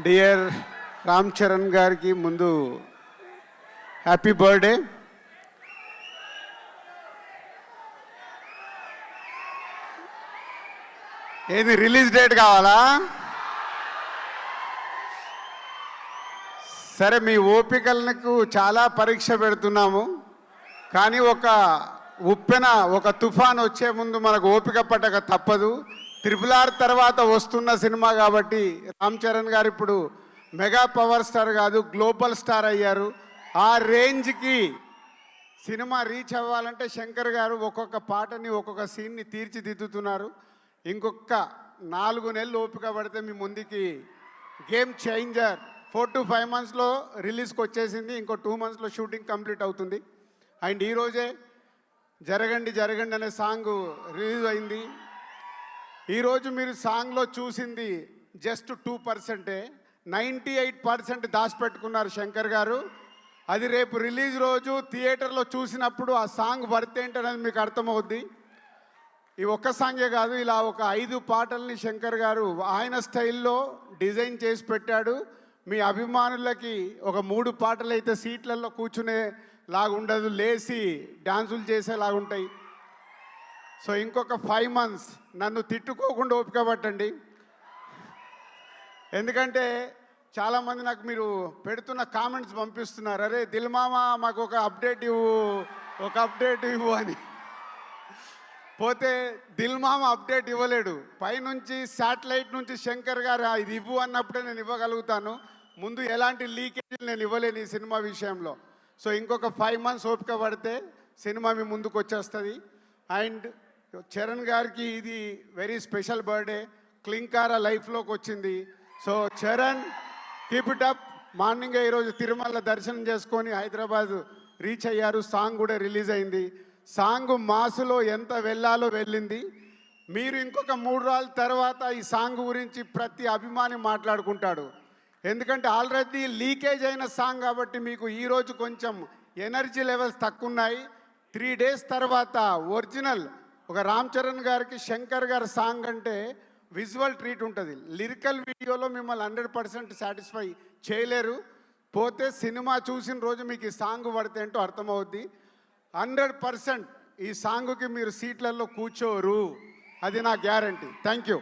Dear Ram Charan గారికి ముందు happy birthday. ఏది రిలీజ్ డేట్ కావాలా? సరే, మీ ఓపికలకు చాలా పరీక్ష పెడుతున్నాము, కానీ ఒక ఉప్పెన ఒక తుఫాన్ వచ్చే ముందు మనకు ఓపిక పట్టక తప్పదు. RRR తర్వాత వస్తున్న సినిమా కాబట్టి రామ్ చరణ్ గారు ఇప్పుడు మెగా పవర్ స్టార్ కాదు, గ్లోబల్ స్టార్ అయ్యారు. ఆ రేంజ్కి సినిమా రీచ్ అవ్వాలంటే శంకర్ గారు ఒక్కొక్క పాటని ఒక్కొక్క సీన్ని తీర్చిదిద్దుతున్నారు. ఇంకొక 4 నెలలు ఓపిక పడితే మీ ముందుకి గేమ్ చేంజర్ 4 to 5 monthsలో రిలీజ్కి వచ్చేసింది. ఇంకో 2 monthsలో షూటింగ్ కంప్లీట్ అవుతుంది. అండ్ ఈరోజే జరగండి జరగండి అనే సాంగ్ రిలీజ్ అయింది. ఈరోజు మీరు సాంగ్లో చూసింది జస్ట్ 2%. 98% దాచిపెట్టుకున్నారు శంకర్ గారు. అది రేపు రిలీజ్ రోజు థియేటర్లో చూసినప్పుడు ఆ సాంగ్ వర్త్ ఏంటనేది మీకు అర్థమవుద్ది. ఈ ఒక్క సాంగే కాదు, ఇలా ఒక 5 పాటల్ని శంకర్ గారు ఆయన స్టైల్లో డిజైన్ చేసి పెట్టాడు. మీ అభిమానులకి ఒక 3 పాటలు అయితే సీట్లలో కూర్చునే లాగుండదు, లేచి డాన్సులు చేసేలాగుంటాయి. సో ఇంకొక 5 months నన్ను తిట్టుకోకుండా ఓపిక పట్టండి. ఎందుకంటే చాలామంది నాకు మీరు పెడుతున్న కామెంట్స్ పంపిస్తున్నారు, అరే దిల్ మామ మాకు ఒక అప్డేట్ ఇవ్వు అని. పోతే దిల్ మామ అప్డేట్ ఇవ్వలేడు. పైనుంచి శాటిలైట్ నుంచి శంకర్ గారు ఇది ఇవ్వు అన్నప్పుడే నేను ఇవ్వగలుగుతాను. ముందు ఎలాంటి లీకేజీలు నేను ఇవ్వలేను ఈ సినిమా విషయంలో. సో ఇంకొక 5 months ఓపిక పడితే సినిమా మీ ముందుకు వచ్చేస్తుంది. అండ్ చరణ్ గారికి ఇది వెరీ స్పెషల్ బర్త్డే. క్లింకారా లైఫ్లోకి వచ్చింది. So Charan, keep it up. మార్నింగే ఈరోజు తిరుమల దర్శనం చేసుకొని హైదరాబాద్ రీచ్ అయ్యారు. సాంగ్ కూడా రిలీజ్ అయింది. సాంగ్ మాసులో ఎంత వెళ్ళాలో వెళ్ళింది. మీరు ఇంకొక 3 రోజుల తర్వాత ఈ సాంగ్ గురించి ప్రతి అభిమాని మాట్లాడుకుంటాడు. ఎందుకంటే ఆల్రెడీ లీకేజ్ అయిన సాంగ్ కాబట్టి మీకు ఈరోజు కొంచెం ఎనర్జీ లెవెల్స్ తక్కువ ఉన్నాయి. 3 days తర్వాత ఒరిజినల్ ఒక రామ్ చరణ్ గారికి శంకర్ గారి సాంగ్ అంటే విజువల్ ట్రీట్ ఉంటుంది. లిరికల్ వీడియోలో మిమ్మల్ని 100% సాటిస్ఫై చేయలేరు. పోతే సినిమా చూసిన రోజు మీకు ఈ సాంగ్ పడితే ఏంటో అర్థమవుద్ది. 100% ఈ సాంగ్కి మీరు సీట్లలో కూర్చోరు, అది నా గ్యారంటీ. Thank you.